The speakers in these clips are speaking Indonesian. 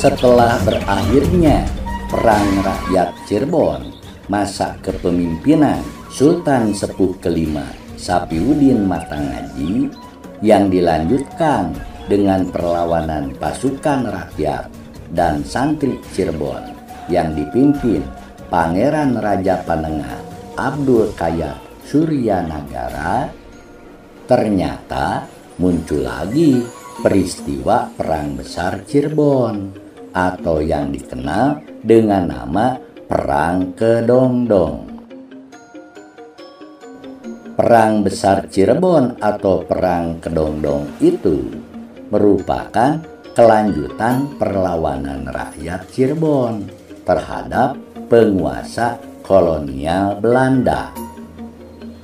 Setelah berakhirnya Perang Rakyat Cirebon, masa kepemimpinan Sultan Sepuh kelima Sapiuddin Matangaji yang dilanjutkan dengan perlawanan pasukan rakyat dan santri Cirebon yang dipimpin Pangeran Raja Panengah Abdul Qayyad Suryanagara, ternyata muncul lagi peristiwa Perang Besar Cirebon atau yang dikenal dengan nama Perang Kedongdong. Perang Besar Cirebon atau Perang Kedongdong itu merupakan kelanjutan perlawanan rakyat Cirebon terhadap penguasa kolonial Belanda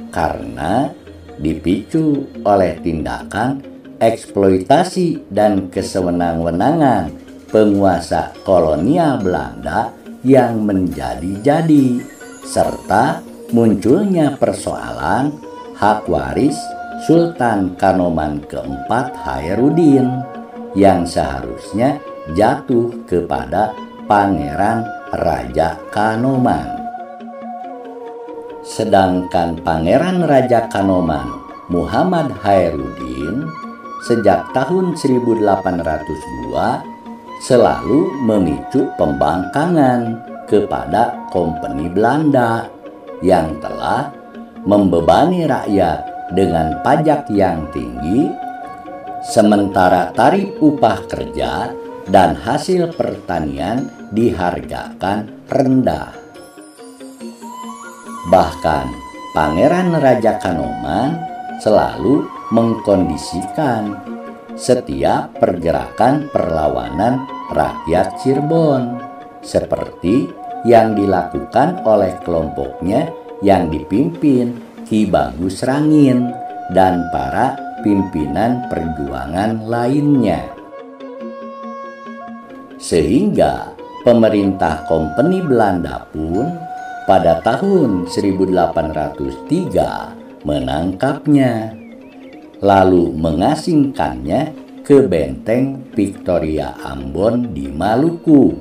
karena dipicu oleh tindakan eksploitasi dan kesewenang-wenangan penguasa kolonial Belanda yang menjadi-jadi, serta munculnya persoalan hak waris Sultan Kanoman keempat Khairuddin yang seharusnya jatuh kepada Pangeran Raja Kanoman. Sedangkan Pangeran Raja Kanoman Muhammad Khairuddin sejak tahun 1802 selalu memicu pembangkangan kepada Kompeni Belanda yang telah membebani rakyat dengan pajak yang tinggi, sementara tarif upah kerja dan hasil pertanian dihargakan rendah. Bahkan Pangeran Raja Kanoman selalu mengkondisikan setiap pergerakan perlawanan rakyat Cirebon seperti yang dilakukan oleh kelompoknya yang dipimpin Ki Bagus Rangin dan para pimpinan perjuangan lainnya. Sehingga pemerintah Kompeni Belanda pun pada tahun 1803 menangkapnya, lalu mengasingkannya ke benteng Victoria Ambon di Maluku.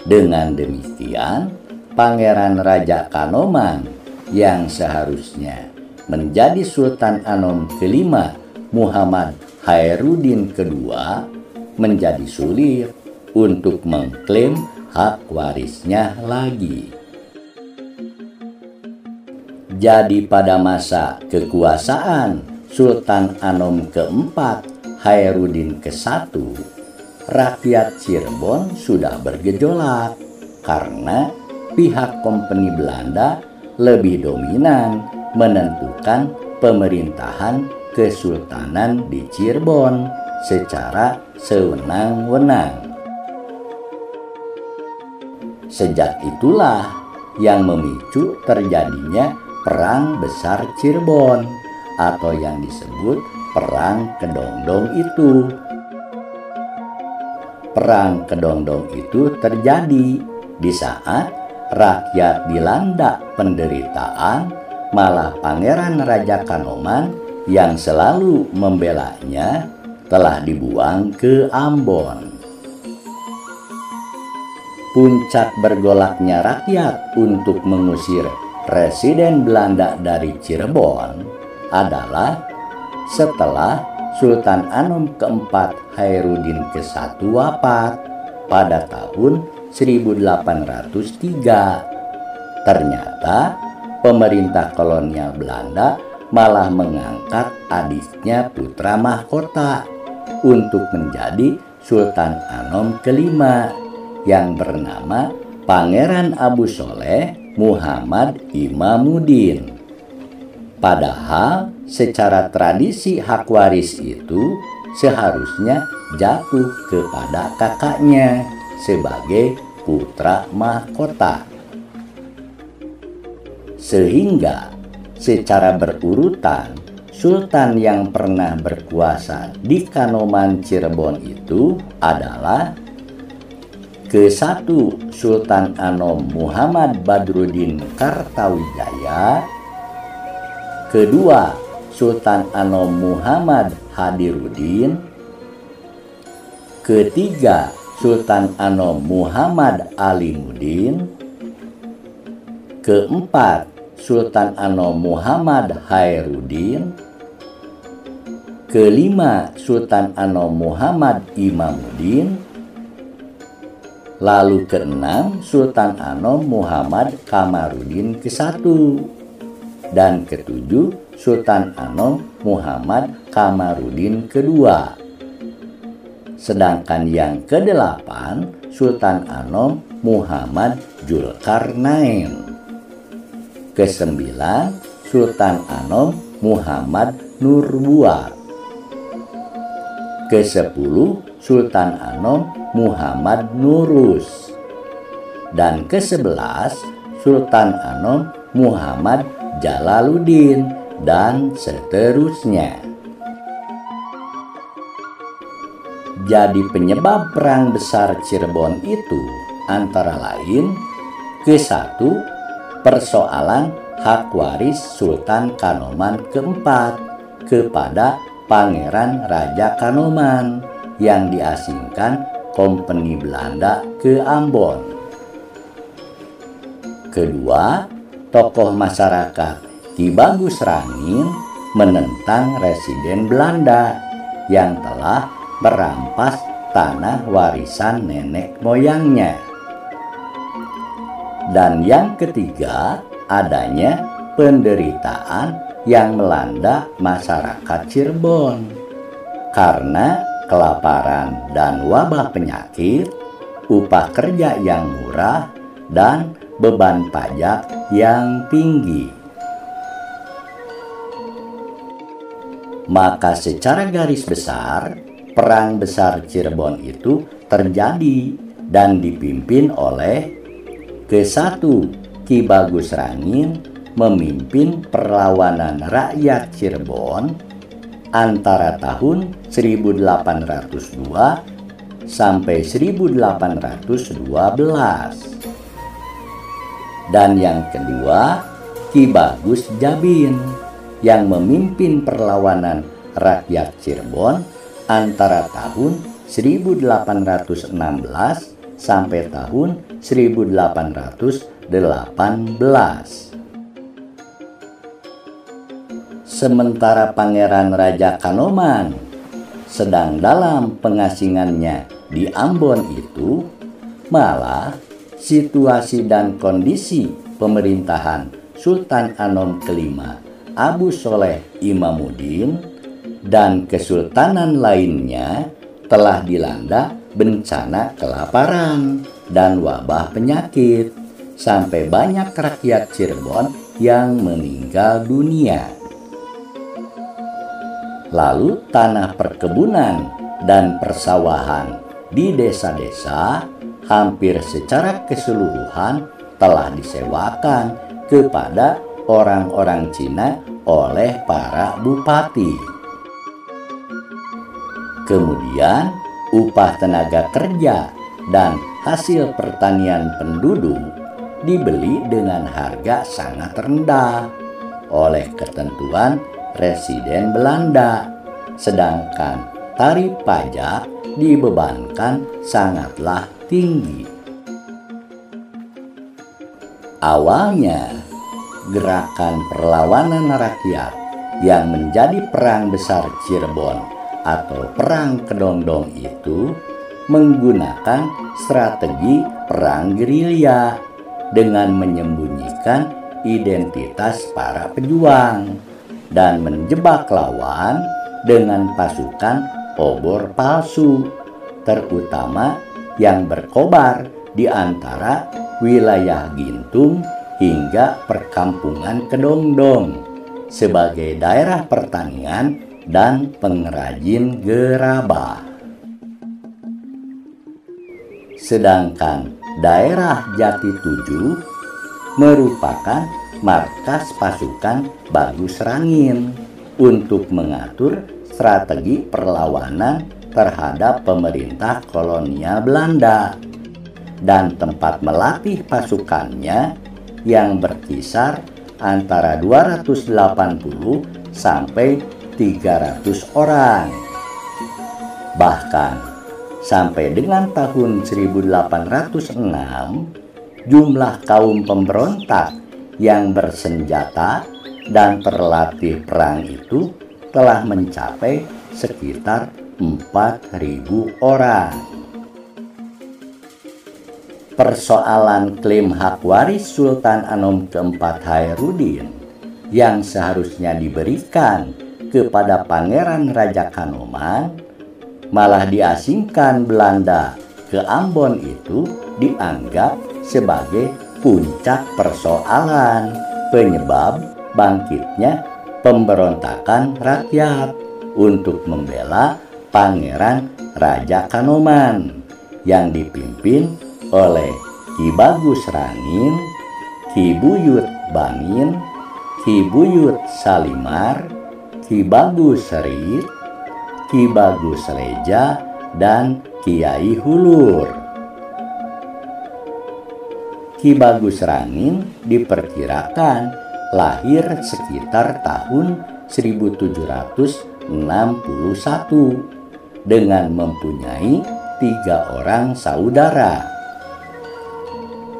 Dengan demikian, Pangeran Raja Kanoman yang seharusnya menjadi Sultan Anom kelima Muhammad Khairuddin kedua menjadi sulit untuk mengklaim hak warisnya lagi. Jadi pada masa kekuasaan Sultan Anom keempat Khairuddin ke-1, rakyat Cirebon sudah bergejolak karena pihak Kompeni Belanda lebih dominan menentukan pemerintahan kesultanan di Cirebon secara sewenang-wenang. Sejak itulah yang memicu terjadinya Perang Besar Cirebon atau yang disebut Perang Kedongdong itu. Perang Kedongdong itu terjadi di saat rakyat dilanda penderitaan, malah Pangeran Raja Kanoman yang selalu membelanya telah dibuang ke Ambon. Puncak bergolaknya rakyat untuk mengusir Presiden Belanda dari Cirebon adalah setelah Sultan Anom keempat Khairuddin ke-1 wafat pada tahun 1803. Ternyata pemerintah kolonial Belanda malah mengangkat adiknya putra mahkota untuk menjadi Sultan Anom kelima yang bernama Pangeran Abu Sholeh Muhammad Imamuddin. Padahal secara tradisi hak waris itu seharusnya jatuh kepada kakaknya sebagai putra mahkota. Sehingga secara berurutan Sultan yang pernah berkuasa di Kanoman Cirebon itu adalah ke-1 Sultan Anom Muhammad Badruddin Kartawijaya, kedua Sultan Anom Muhammad Hadiruddin, ketiga Sultan Anom Muhammad Alimuddin, keempat Sultan Anom Muhammad Khairuddin, kelima Sultan Anom Muhammad Imamuddin, lalu keenam Sultan Anom Muhammad Kamaruddin ke-1, dan ketujuh Sultan Anom Muhammad Kamaruddin ke-2. Sedangkan yang ke-8 Sultan Anom Muhammad Dzulkarnain. Ke-9 Sultan Anom Muhammad Nurbuat. Ke-10 Sultan Anom Muhammad Nurus. Dan ke-11 Sultan Anom Muhammad Jalaluddin, dan seterusnya. Jadi penyebab perang besar Cirebon itu antara lain ke-1, persoalan hak waris Sultan Kanoman keempat kepada Pangeran Raja Kanoman yang diasingkan Kompeni Belanda ke Ambon. Kedua, tokoh masyarakat Ki Bagus Rangin menentang residen Belanda yang telah merampas tanah warisan nenek moyangnya. Dan yang ketiga, adanya penderitaan yang melanda masyarakat Cirebon karena kelaparan dan wabah penyakit, upah kerja yang murah, dan beban pajak yang tinggi. Maka secara garis besar, perang besar Cirebon itu terjadi dan dipimpin oleh ke-1 Ki Bagus Rangin memimpin perlawanan rakyat Cirebon antara tahun 1802 sampai 1812. Dan yang kedua Ki Bagus Jabin yang memimpin perlawanan rakyat Cirebon antara tahun 1816 sampai tahun 1818. Sementara Pangeran Raja Kanoman sedang dalam pengasingannya di Ambon itu, malah situasi dan kondisi pemerintahan Sultan Anom kelima Abu Sholeh Imamuddin dan kesultanan lainnya telah dilanda bencana kelaparan dan wabah penyakit, sampai banyak rakyat Cirebon yang meninggal dunia. Lalu tanah perkebunan dan persawahan di desa-desa hampir secara keseluruhan telah disewakan kepada orang-orang Cina oleh para bupati. Kemudian upah tenaga kerja dan hasil pertanian penduduk dibeli dengan harga sangat rendah oleh ketentuan residen Belanda, sedangkan tarif pajak dibebankan sangatlah tinggi. Awalnya, gerakan perlawanan rakyat yang menjadi Perang Besar Cirebon atau Perang Kedondong itu menggunakan strategi perang gerilya dengan menyembunyikan identitas para pejuang dan menjebak lawan dengan pasukan obor palsu, terutama yang berkobar di antara wilayah Gintung hingga perkampungan Kedondong sebagai daerah pertanian dan pengrajin gerabah. Sedangkan daerah Jati Tujuh merupakan markas pasukan Bagus Rangin untuk mengatur strategi perlawanan terhadap pemerintah kolonial Belanda dan tempat melatih pasukannya yang berkisar antara 280 sampai 300 orang. Bahkan sampai dengan tahun 1806, jumlah kaum pemberontak yang bersenjata dan terlatih perang itu telah mencapai sekitar 4.000 orang. Persoalan klaim hak waris Sultan Anom keempat Khairuddin yang seharusnya diberikan kepada Pangeran Raja Kanoman malah diasingkan Belanda ke Ambon itu dianggap sebagai puncak persoalan penyebab bangkitnya pemberontakan rakyat untuk membela Pangeran Raja Kanoman yang dipimpin oleh Ki Bagus Rangin, Ki Buyut Bangin, Ki Buyut Salimar, Ki Bagus Rit, Ki Bagus Reja, dan Kiai Hulur. Ki Bagus Rangin diperkirakan lahir sekitar tahun 1761 dengan mempunyai 3 orang saudara.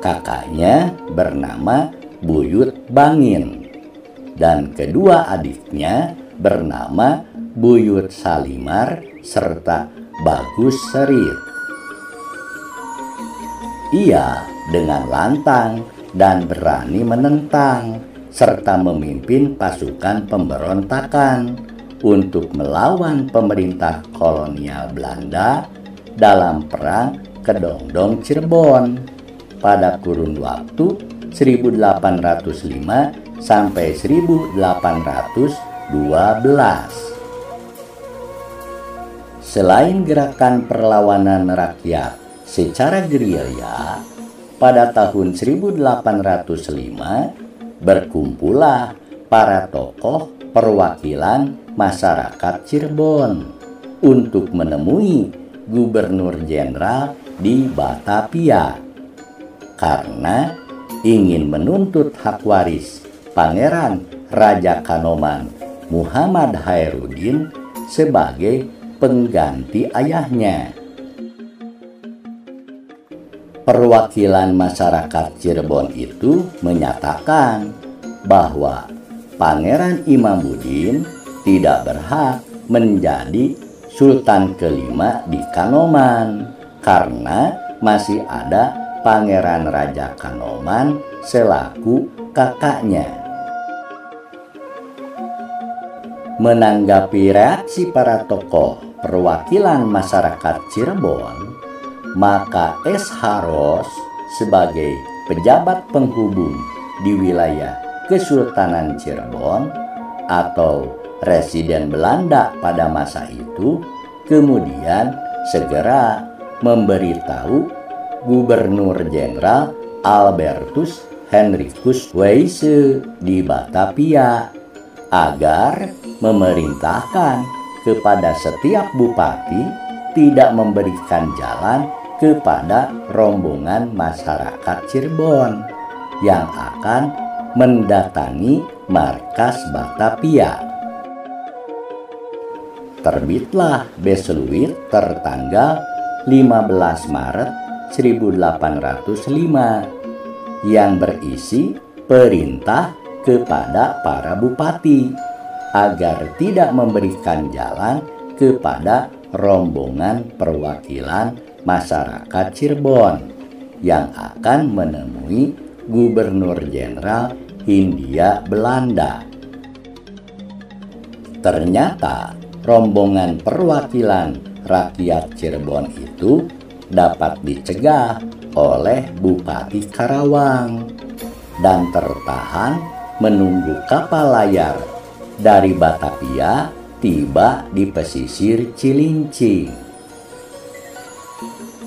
Kakaknya bernama Buyut Bangin dan kedua adiknya bernama Buyut Salimar serta Bagus Serit. Ia dengan lantang dan berani menentang serta memimpin pasukan pemberontakan untuk melawan pemerintah kolonial Belanda dalam perang Kedongdong Cirebon pada kurun waktu 1805 sampai 1812. Selain gerakan perlawanan rakyat secara gerilya, pada tahun 1805 berkumpullah para tokoh perwakilan masyarakat Cirebon untuk menemui Gubernur Jenderal di Batavia karena ingin menuntut hak waris Pangeran Raja Kanoman Muhammad Khairuddin sebagai pengganti ayahnya. Perwakilan masyarakat Cirebon itu menyatakan bahwa Pangeran Imamuddin tidak berhak menjadi Sultan kelima di Kanoman karena masih ada Pangeran Raja Kanoman selaku kakaknya. Menanggapi reaksi para tokoh perwakilan masyarakat Cirebon, maka S. Haros sebagai pejabat penghubung di wilayah Kesultanan Cirebon atau residen Belanda pada masa itu kemudian segera memberitahu Gubernur Jenderal Albertus Henricus Weisse di Batavia agar memerintahkan kepada setiap bupati tidak memberikan jalan kepada rombongan masyarakat Cirebon yang akan mendatangi markas Batavia. Terbitlah Beseluit tertanggal 15 Maret 1805 yang berisi perintah kepada para bupati agar tidak memberikan jalan kepada rombongan perwakilan masyarakat Cirebon yang akan menemui Gubernur Jenderal Hindia Belanda. Ternyata rombongan perwakilan rakyat Cirebon itu dapat dicegah oleh Bupati Karawang dan tertahan menunggu kapal layar dari Batavia tiba di pesisir Cilincing.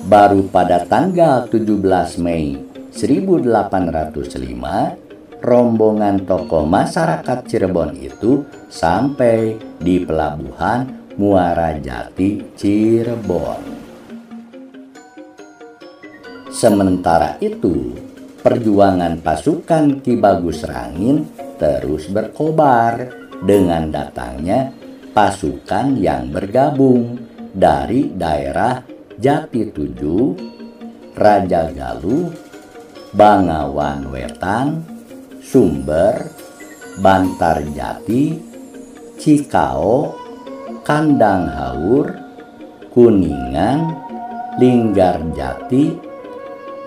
Baru pada tanggal 17 Mei 1805, rombongan tokoh masyarakat Cirebon itu sampai di pelabuhan Muara Jati, Cirebon. Sementara itu, perjuangan pasukan Ki Bagus Rangin terus berkobar dengan datangnya pasukan yang bergabung dari daerah Jati 7, Raja Galuh, Bangawan Wetan, Sumber, Bantar Jati, Cikao, Kandang Haur, Kuningan, Linggar Jati,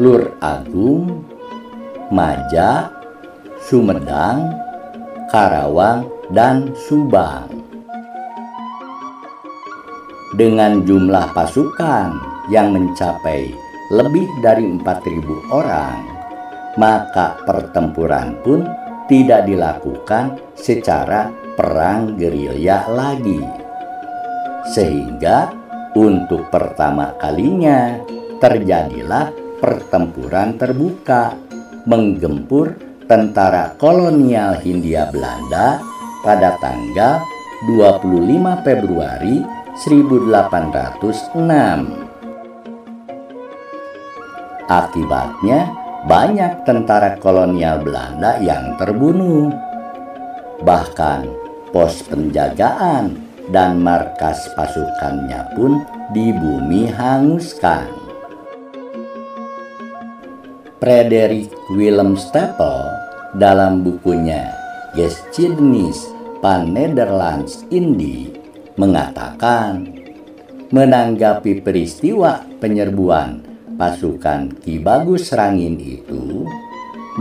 Lur Agung, Maja, Sumedang, Karawang, dan Subang. Dengan jumlah pasukan yang mencapai lebih dari 4.000 orang, maka pertempuran pun tidak dilakukan secara perang gerilya lagi. Sehingga untuk pertama kalinya terjadilah pertempuran terbuka menggempur tentara kolonial Hindia Belanda pada tanggal 25 Februari 1806. Akibatnya banyak tentara kolonial Belanda yang terbunuh. Bahkan pos penjagaan dan markas pasukannya pun di bumi hanguskan. Frederik Willem Stapel dalam bukunya Geschiedenis van Nederlands Indie mengatakan, menanggapi peristiwa penyerbuan pasukan Ki Bagus Rangin itu,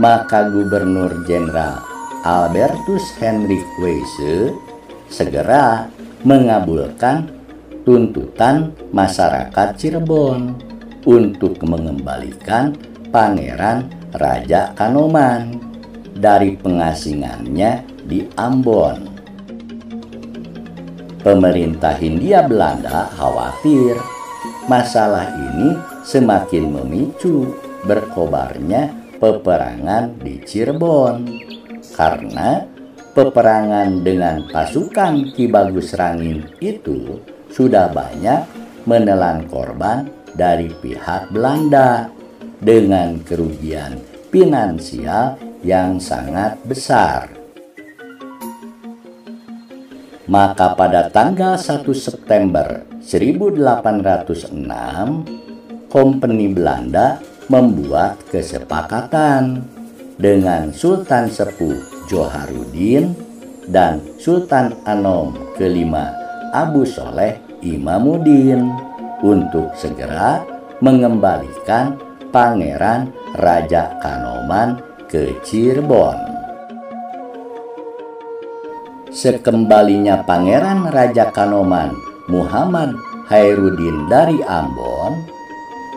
maka Gubernur Jenderal Albertus Hendrik Weyse segera mengabulkan tuntutan masyarakat Cirebon untuk mengembalikan Pangeran Raja Kanoman dari pengasingannya di Ambon. Pemerintah Hindia Belanda khawatir masalah ini semakin memicu berkobarnya peperangan di Cirebon, karena peperangan dengan pasukan Ki Bagus Rangin itu sudah banyak menelan korban dari pihak Belanda dengan kerugian finansial yang sangat besar. Maka pada tanggal 1 September 1806, Kompeni Belanda membuat kesepakatan dengan Sultan Sepuh Joharudin dan Sultan Anom kelima Abu Soleh Imamuddin untuk segera mengembalikan Pangeran Raja Kanoman ke Cirebon. Sekembalinya Pangeran Raja Kanoman Muhammad Khairuddin dari Ambon,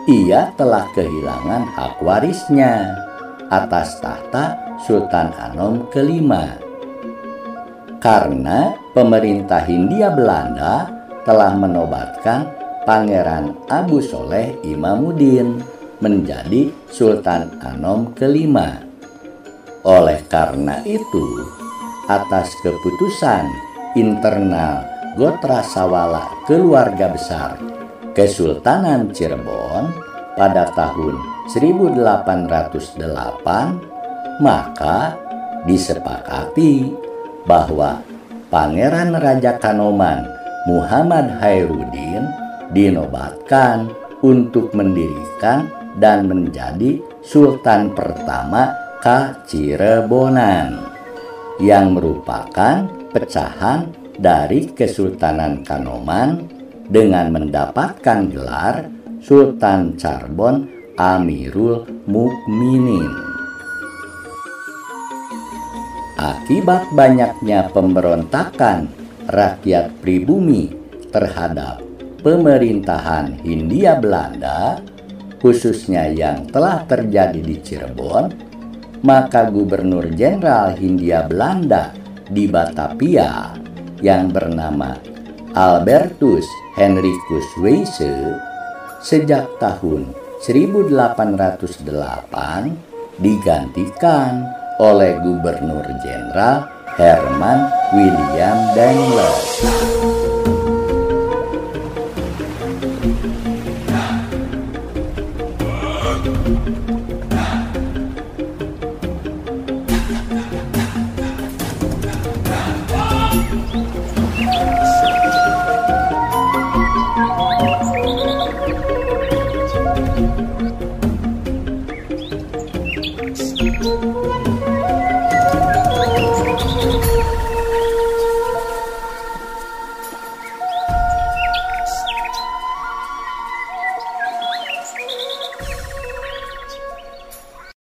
ia telah kehilangan hak warisnya atas tahta Sultan Anom kelima, karena pemerintah Hindia Belanda telah menobatkan Pangeran Abu Soleh Imamuddin menjadi Sultan Anom kelima. Oleh karena itu, atas keputusan internal Gotrasawala keluarga besar Kesultanan Cirebon pada tahun 1808, maka disepakati bahwa Pangeran Raja Kanoman Muhammad Khairuddin dinobatkan untuk mendirikan dan menjadi Sultan pertama Kacirebonan, yang merupakan pecahan dari Kesultanan Kanoman dengan mendapatkan gelar Sultan Charbon Amirul Mukminin. Akibat banyaknya pemberontakan rakyat pribumi terhadap pemerintahan Hindia Belanda, khususnya yang telah terjadi di Cirebon, maka Gubernur Jenderal Hindia Belanda di Batavia yang bernama Albertus Henricus Weyse sejak tahun 1808 digantikan oleh Gubernur Jenderal Herman William Dengler.